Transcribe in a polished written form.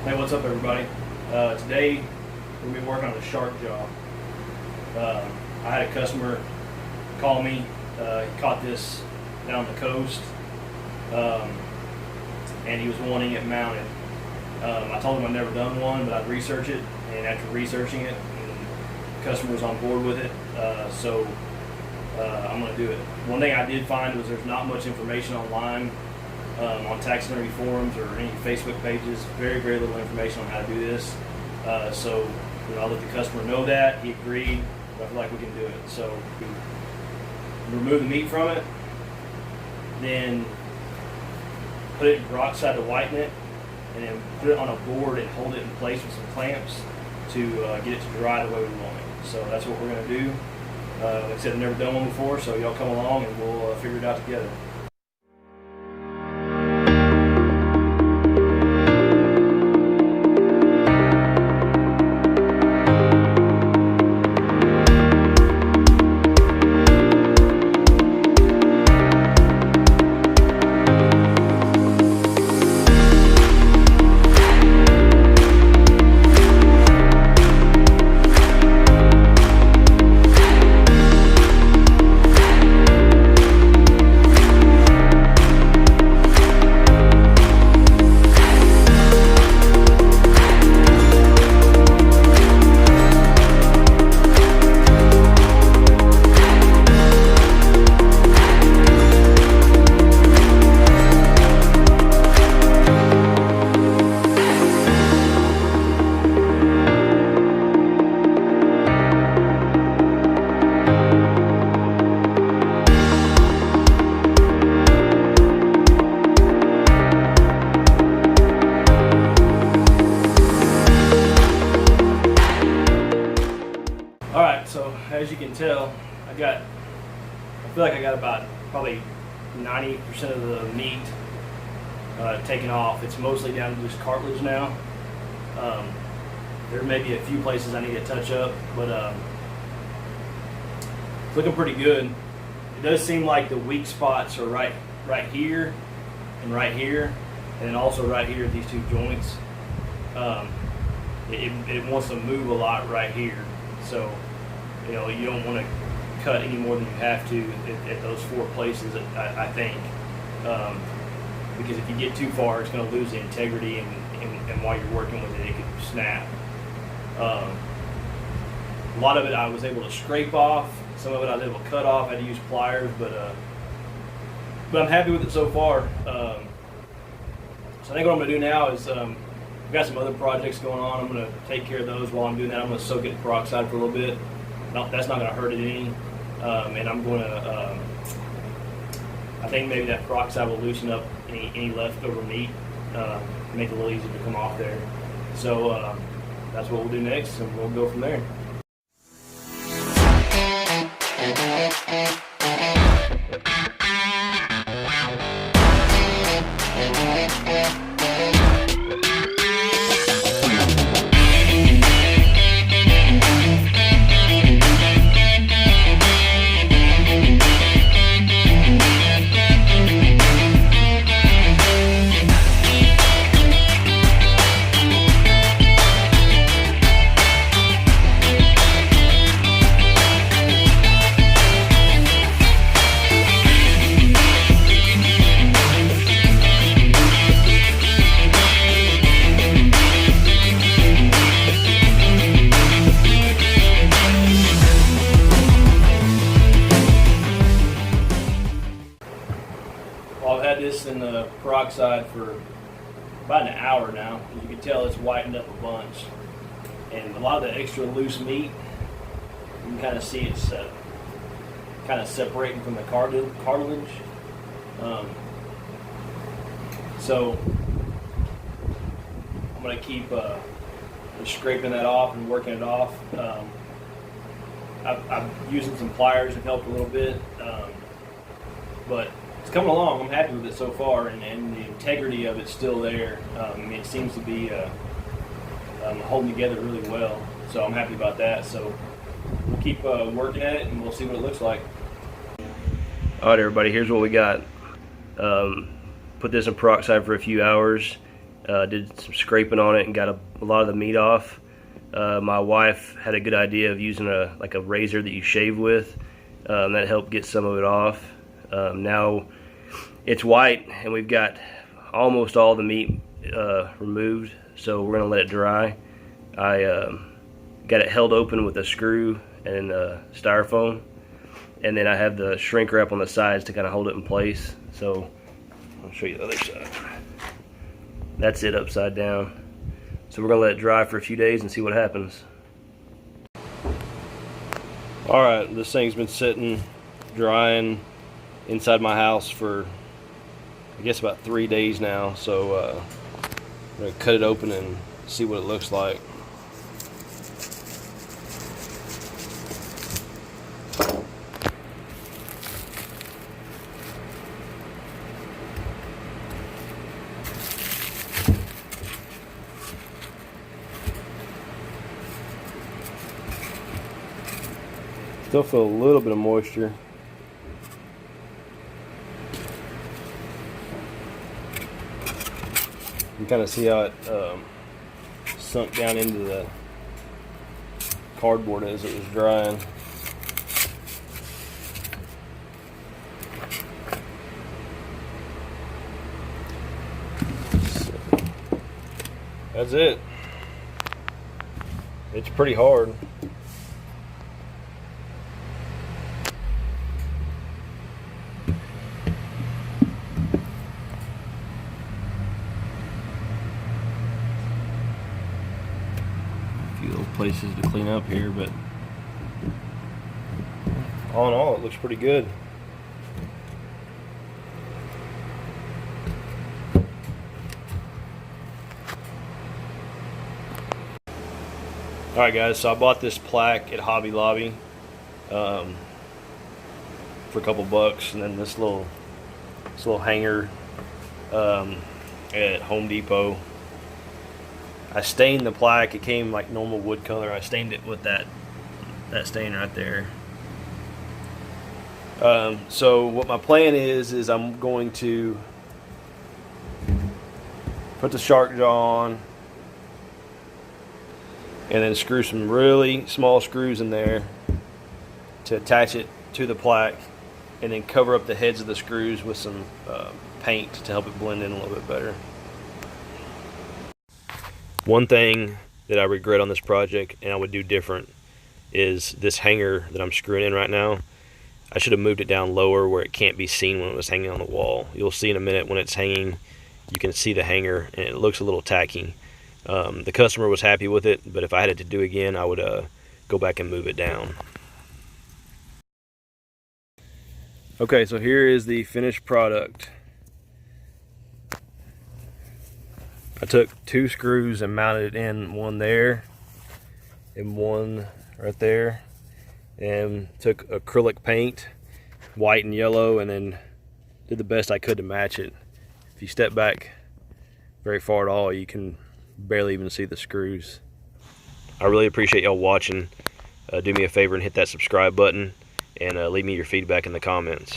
Hey, what's up, everybody? Today we're gonna be working on a shark job. I had a customer call me. He caught this down the coast, and he was wanting it mounted. I told him I'd never done one, but I'd research it, and after researching it, the customer was on board with it, so I'm gonna do it. One thing I did find was there's not much information online. On taxidermy forums or any Facebook pages, very little information on how to do this. So I'll let the customer know that. He agreed. I feel like we can do it. So we remove the meat from it, then put it in peroxide to whiten it, and then put it on a board and hold it in place with some clamps to get it to dry the way we want it. So that's what we're going to do. Like I said, I've never done one before, so y'all come along and we'll figure it out together. Alright, so as you can tell, I feel like I got about probably 90% of the meat taken off. It's mostly down to just cartilage now. There may be a few places I need to touch up, but it's looking pretty good. It does seem like the weak spots are right here and right here, and then also right here at these two joints. It wants to move a lot right here. So, you don't want to cut any more than you have to at those four places, I think. Because if you get too far, it's going to lose the integrity, and while you're working with it, it could snap. A lot of it I was able to scrape off. Some of it I was able to cut off. I had to use pliers, but I'm happy with it so far. So I think what I'm going to do now is I've got some other projects going on. I'm going to take care of those while I'm doing that. I'm going to soak it in peroxide for a little bit. No, that's not going to hurt it any. And I'm going to, I think maybe that peroxide will loosen up any leftover meat, make it a little easier to come off there. So that's what we'll do next, and we'll go from there. Well, I've had this in the peroxide for about an hour now. As you can tell, it's whitened up a bunch. And a lot of the extra loose meat, you can kind of see it's kind of separating from the cartilage. So I'm going to keep scraping that off and working it off. I'm using some pliers and helped a little bit, but it's coming along. I'm happy with it so far, and the integrity of it's still there. It seems to be holding together really well, so I'm happy about that. So we'll keep working at it, and we'll see what it looks like. All right, everybody, here's what we got. Put this in peroxide for a few hours. Did some scraping on it and got a lot of the meat off. My wife had a good idea of using a razor that you shave with. That helped get some of it off. Now it's white and we've got almost all the meat removed, so we're gonna let it dry. I got it held open with a screw and styrofoam, and then I have the shrink wrap on the sides to kind of hold it in place. So I'll show you the other side. That's it upside down. So we're gonna let it dry for a few days and see what happens. Alright, this thing's been sitting, drying inside my house for, I guess, about 3 days now. So I'm gonna cut it open and see what it looks like. Still feel a little bit of moisture. You can kind of see how it sunk down into the cardboard as it was drying. So, that's it. It's pretty hard. Few little places to clean up here, but all in all, it looks pretty good. Alright guys, so I bought this plaque at Hobby Lobby for a couple bucks, and then this little hanger at Home Depot. I stained the plaque. It came like normal wood color. I stained it with that stain right there. So what my plan is I'm going to put the shark jaw on and then screw some really small screws in there to attach it to the plaque, and then cover up the heads of the screws with some paint to help it blend in a little bit better. One thing that I regret on this project, and I would do different, is this hanger that I'm screwing in right now. I should have moved it down lower where it can't be seen when it was hanging on the wall. You'll see in a minute when it's hanging, you can see the hanger and it looks a little tacky. The customer was happy with it, but if I had it to do again, I would go back and move it down. Okay, so here is the finished product. I took 2 screws and mounted it in, one there and one right there, and took acrylic paint, white and yellow, and then did the best I could to match it. If you step back very far at all, you can barely even see the screws. I really appreciate y'all watching. Do me a favor and hit that subscribe button, and leave me your feedback in the comments.